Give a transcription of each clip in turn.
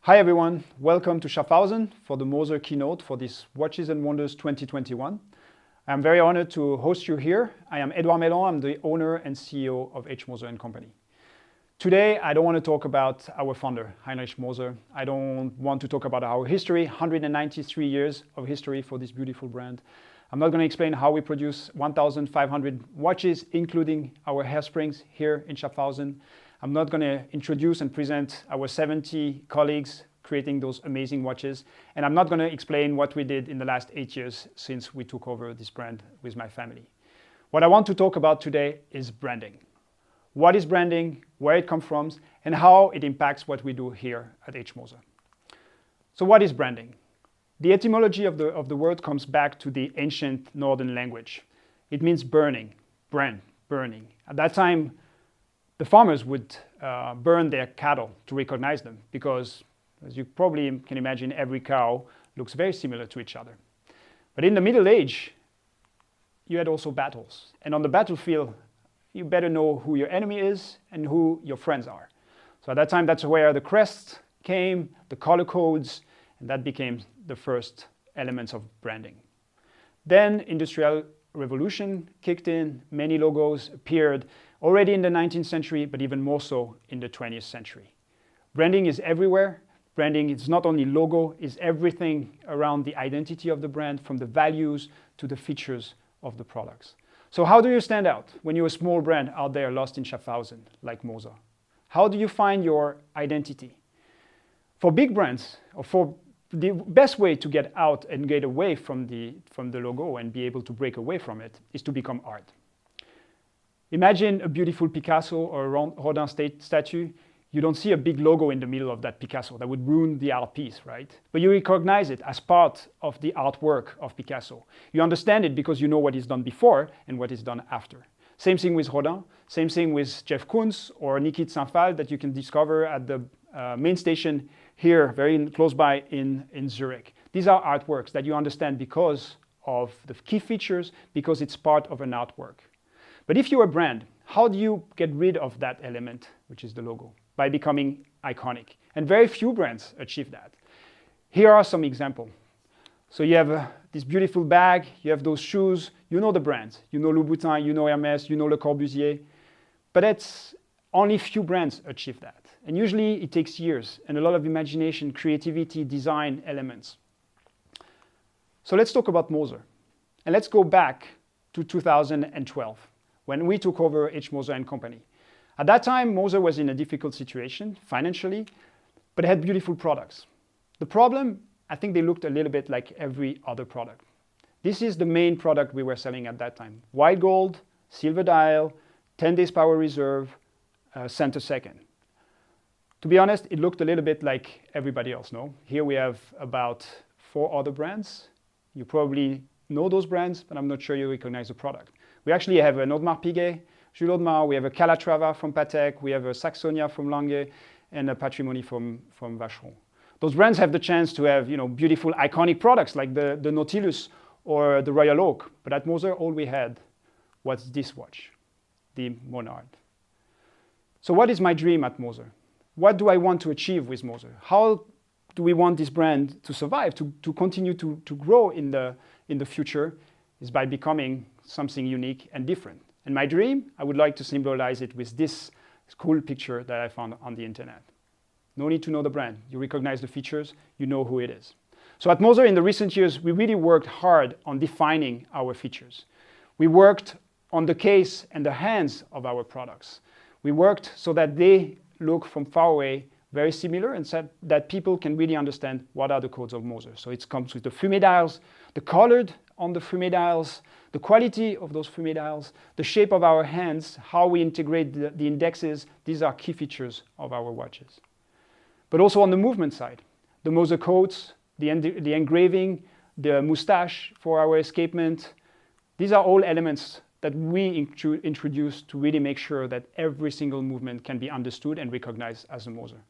Hi everyone, welcome to Schaffhausen for the Moser keynote for this Watches and Wonders 2021. I'm very honored to host you here. I am Edouard Mellon, I'm the owner and CEO of H. Moser & Company. Today, I don't want to talk about our founder, Heinrich Moser. I don't want to talk about our history, 193 years of history for this beautiful brand. I'm not going to explain how we produce 1,500 watches, including our hairsprings here in Schaffhausen. I'm not going to introduce and present our 70 colleagues creating those amazing watches. And I'm not going to explain what we did in the last 8 years since we took over this brand with my family. What I want to talk about today is branding. What is branding, where it comes from, and how it impacts what we do here at H. Moser. So what is branding? The etymology of the word comes back to the ancient northern language. It means burning, brand, burning. At that time, the farmers would burn their cattle to recognize them because, as you probably can imagine, every cow looks very similar to each other. But in the Middle Age, you had also battles. And on the battlefield, you better know who your enemy is and who your friends are. So at that time, that's where the crest came, the color codes, and that became the first elements of branding. Then Industrial Revolution kicked in, many logos appeared already in the 19th century, but even more so in the 20th century. Branding is everywhere. Branding is not only logo, it's everything around the identity of the brand, from the values to the features of the products. So how do you stand out when you're a small brand out there lost in Schaffhausen, like Moser? How do you find your identity? For big brands, or for the best way to get out and get away from the logo and be able to break away from it is to become art. Imagine a beautiful Picasso or a Rodin statue. You don't see a big logo in the middle of that Picasso. That would ruin the art piece, right? But you recognize it as part of the artwork of Picasso. You understand it because you know what is done before and what is done after. Same thing with Rodin, same thing with Jeff Koons or Nikit Saint-Phal that you can discover at the main station here, very close by in Zurich. These are artworks that you understand because of the key features, because it's part of an artwork. But if you're a brand, how do you get rid of that element, which is the logo? By becoming iconic. And very few brands achieve that. Here are some examples. So you have this beautiful bag, you have those shoes, you know the brands. You know Louboutin, you know Hermès, you know Le Corbusier. But it's only few brands achieve that. And usually it takes years and a lot of imagination, creativity, design elements. So let's talk about Moser. And let's go back to 2012 when we took over H. Moser & Company. At that time, Moser was in a difficult situation financially, but it had beautiful products. The problem, I think they looked a little bit like every other product. This is the main product we were selling at that time. White gold, silver dial, 10 days power reserve, center second. To be honest, it looked a little bit like everybody else, no? Here we have about 4 other brands. You probably know those brands, but I'm not sure you recognize the product. We actually have an Audemars Piguet, Jules Audemars, we have a Calatrava from Patek, we have a Saxonia from Lange, and a Patrimony from Vacheron. Those brands have the chance to have, beautiful, iconic products like the Nautilus or the Royal Oak. But at Moser, all we had was this watch, the Monard. So what is my dream at Moser? What do I want to achieve with Moser? How do we want this brand to survive, to continue to grow in the future? Is by becoming something unique and different. And my dream, I would like to symbolize it with this cool picture that I found on the internet. No need to know the brand. You recognize the features, you know who it is. So at Moser, in the recent years, we really worked hard on defining our features. We worked on the case and the hands of our products. We worked so that they look from far away very similar and so that people can really understand what are the codes of Moser. So it comes with the fumé dials, the colored on the fumé dials, the quality of those fumé dials, the shape of our hands, how we integrate the indexes. These are key features of our watches. But also on the movement side, the Moser coats, the engraving, the moustache for our escapement. These are all elements that we introduce to really make sure that every single movement can be understood and recognized as a Moser.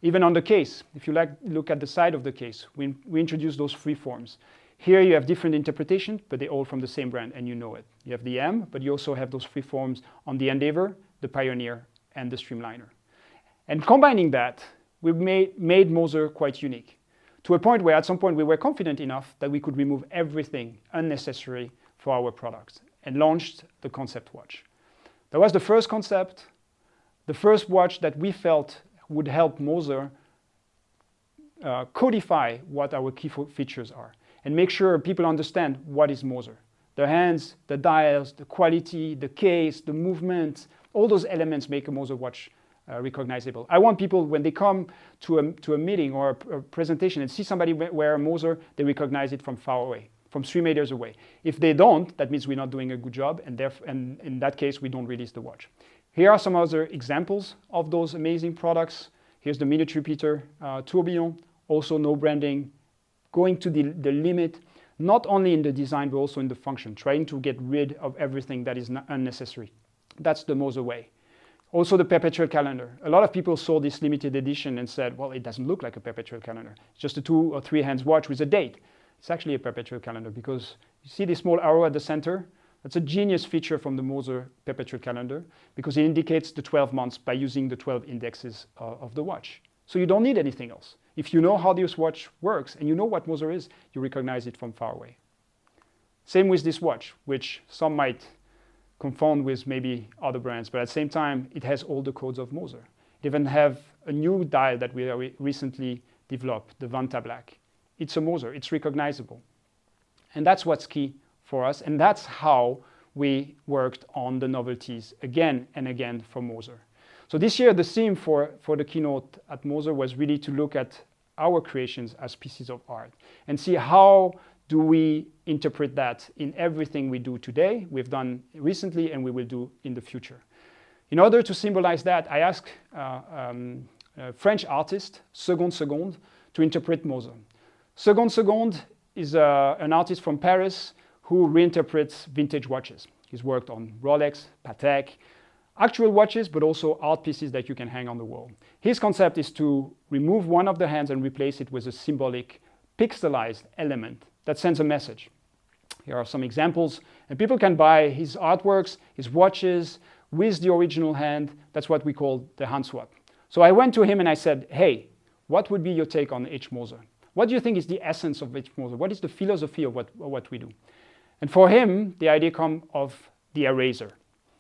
Even on the case, if you look at the side of the case, we introduce those free forms. Here you have different interpretations, but they're all from the same brand, and you know it. You have the M, but you also have those free forms on the Endeavor, the Pioneer, and the Streamliner. And combining that we made Moser quite unique, to a point where at some point we were confident enough that we could remove everything unnecessary for our products and launched the concept watch. That was the first concept, the first watch that we felt would help Moser codify what our key features are and make sure people understand what is Moser. The hands, the dials, the quality, the case, the movement, all those elements make a Moser watch recognizable. I want people, when they come to a meeting or a presentation and see somebody wear a Moser, they recognize it from far away, from 3 meters away. If they don't, that means we're not doing a good job, and in that case, we don't release the watch. Here are some other examples of those amazing products. Here's the minute repeater tourbillon, also no branding, going to the limit, not only in the design, but also in the function, trying to get rid of everything that is unnecessary. That's the Moser way. Also the Perpetual Calendar. A lot of people saw this limited edition and said, well, it doesn't look like a Perpetual Calendar. It's just a 2 or 3 hands watch with a date. It's actually a Perpetual Calendar because you see this small arrow at the center? That's a genius feature from the Moser Perpetual Calendar because it indicates the 12 months by using the 12 indexes of the watch. So you don't need anything else. If you know how this watch works and you know what Moser is, you recognize it from far away. Same with this watch, which some might confound with maybe other brands, but at the same time, it has all the codes of Moser. It even have a new dial that we recently developed, the Vanta Black. It's a Moser, it's recognizable. And that's what's key for us, and that's how we worked on the novelties again and again for Moser. So this year, the theme for the keynote at Moser was really to look at our creations as pieces of art and see how do we interpret that in everything we do today, we've done recently, and we will do in the future. In order to symbolize that, I asked a French artist, Seconde Seconde, to interpret Moser. Seconde Seconde is an artist from Paris who reinterprets vintage watches. He's worked on Rolex, Patek, actual watches, but also art pieces that you can hang on the wall. His concept is to remove one of the hands and replace it with a symbolic, pixelized element that sends a message. Here are some examples, and people can buy his artworks, his watches, with the original hand. That's what we call the hand swap. So I went to him and I said, hey, what would be your take on H. Moser? What do you think is the essence of H. Moser? What is the philosophy of what we do? And for him, the idea comes of the eraser.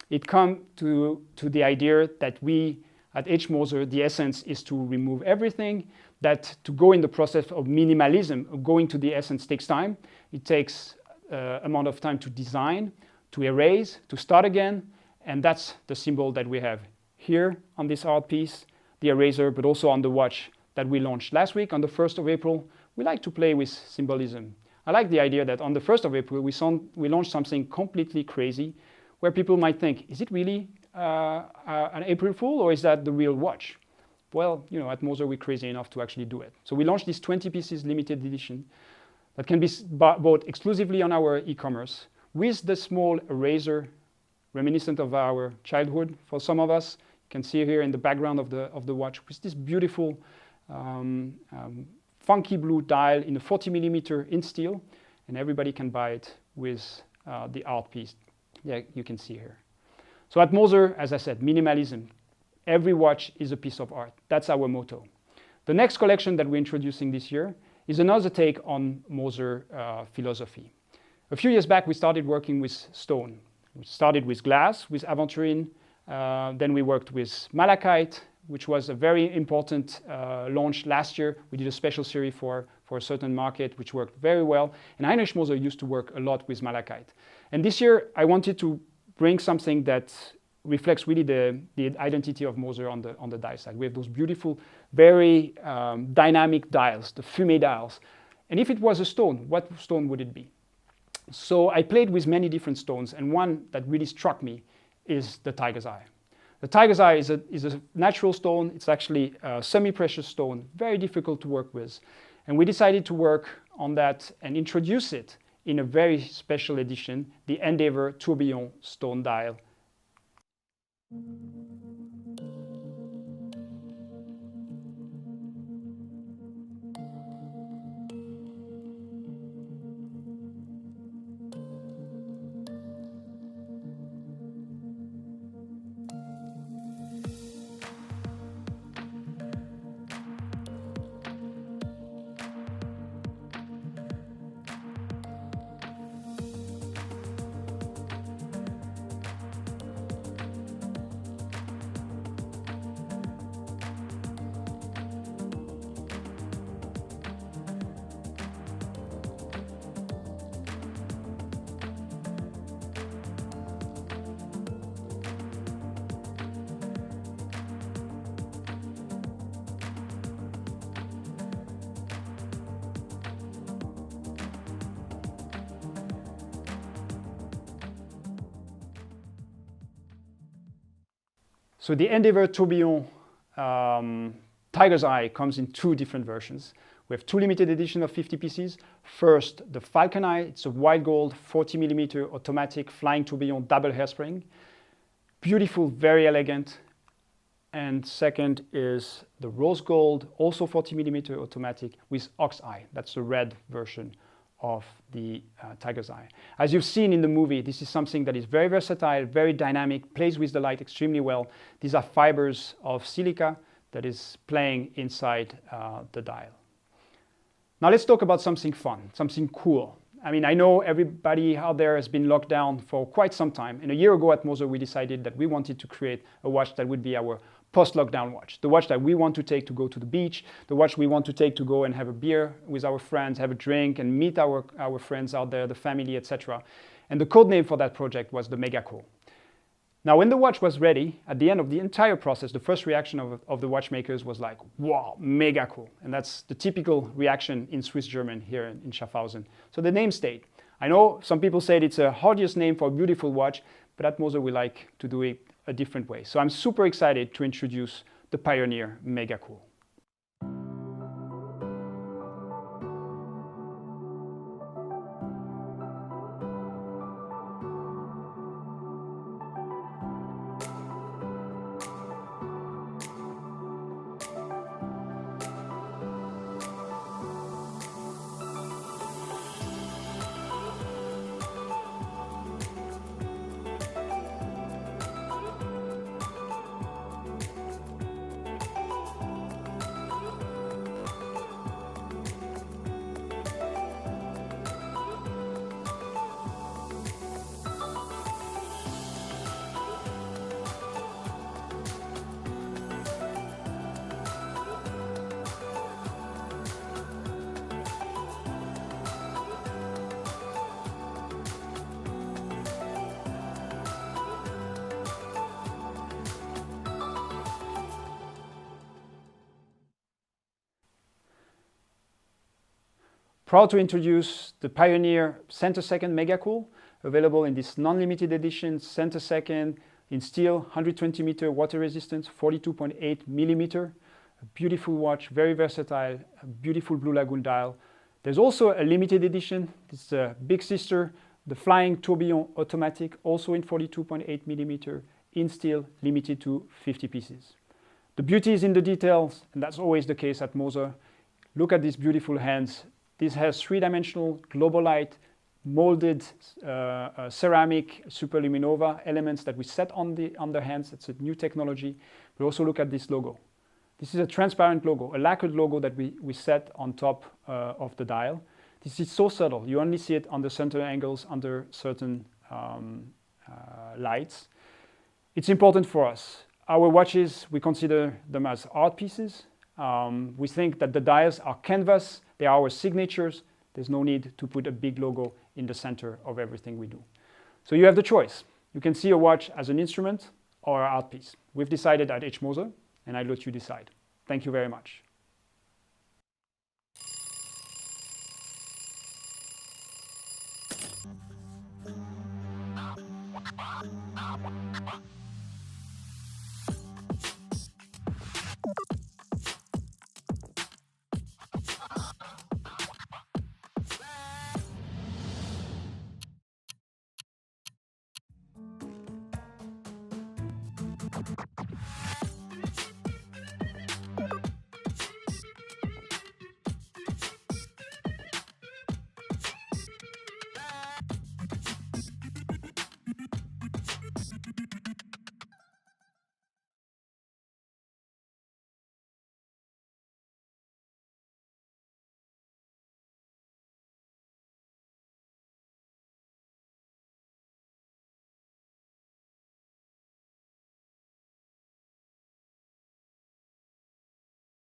It comes to the idea that we, at H. Moser, the essence is to remove everything, that to go in the process of minimalism, of going to the essence takes time. It takes amount of time to design, to erase, to start again, and that's the symbol that we have here on this art piece, the eraser, but also on the watch that we launched last week on the 1st of April. We like to play with symbolism. I like the idea that on the 1st of April, we launched something completely crazy, where people might think, is it really an April Fool, or is that the real watch? Well, you know, at Moser, we're crazy enough to actually do it. So we launched this 20 pieces limited edition that can be bought exclusively on our e-commerce with the small eraser reminiscent of our childhood. For some of us, you can see here in the background of the watch with this beautiful funky blue dial in a 40 millimeter in steel, and everybody can buy it with the art piece that you can see here. So at Moser, as I said, minimalism. Every watch is a piece of art. That's our motto. The next collection that we're introducing this year is another take on Moser philosophy. A few years back, we started working with stone. We started with glass, with aventurine. Then we worked with malachite, which was a very important launch last year. We did a special series for a certain market, which worked very well. And Heinrich Moser used to work a lot with malachite. And this year, I wanted to bring something that reflects really the identity of Moser on the dial side. We have those beautiful, very dynamic dials, the fumé dials. And if it was a stone, what stone would it be? So I played with many different stones, and one that really struck me is the tiger's eye. The tiger's eye is a natural stone. It's actually a semi-precious stone, very difficult to work with. And we decided to work on that and introduce it in a very special edition, the Endeavour Tourbillon stone dial. So the Endeavour Tourbillon Tiger's Eye comes in 2 different versions. We have 2 limited edition of 50 pieces. First, the Falcon Eye. It's a white gold 40mm automatic flying tourbillon double hairspring. Beautiful, very elegant. And second is the rose gold, also 40mm automatic with ox eye. That's the red version of the Tiger's Eye. As you've seen in the movie, this is something that is very versatile, very dynamic, plays with the light extremely well. These are fibers of silica that is playing inside the dial. Now let's talk about something fun, something cool. I mean, I know everybody out there has been locked down for quite some time. And a year ago at Moser, we decided that we wanted to create a watch that would be our post-lockdown watch. The watch that we want to take to go to the beach, the watch we want to take to go and have a beer with our friends, have a drink and meet our friends out there, the family, etc. And the code name for that project was the Mega Cool. Now, when the watch was ready, at the end of the entire process, the first reaction of the watchmakers was like, wow, mega cool. And that's the typical reaction in Swiss German here in Schaffhausen. So the name stayed. I know some people said it's a horrible name for a beautiful watch, but at Moser we like to do it a different way. So I'm super excited to introduce the Pioneer Mega Cool. Proud to introduce the Pioneer Center Second Mega Cool, available in this non-limited edition Center Second in steel, 120 meter water resistance, 42.8 millimeter. A beautiful watch, very versatile, a beautiful Blue Lagoon dial. There's also a limited edition. It's a big sister, the Flying Tourbillon Automatic, also in 42.8 millimeter, in steel, limited to 50 pieces. The beauty is in the details, and that's always the case at Moser. Look at these beautiful hands. This has 3-dimensional Globolite molded ceramic superluminova elements that we set on the hands. It's a new technology. But also look at this logo. This is a transparent logo, a lacquered logo that we set on top of the dial. This is so subtle. You only see it on the center angles under certain lights. It's important for us. Our watches, we consider them as art pieces. We think that the dials are canvas. They are our signatures. There's no need to put a big logo in the center of everything we do. So you have the choice. You can see a watch as an instrument or an art piece. We've decided at H. Moser, and I let you decide. Thank you very much.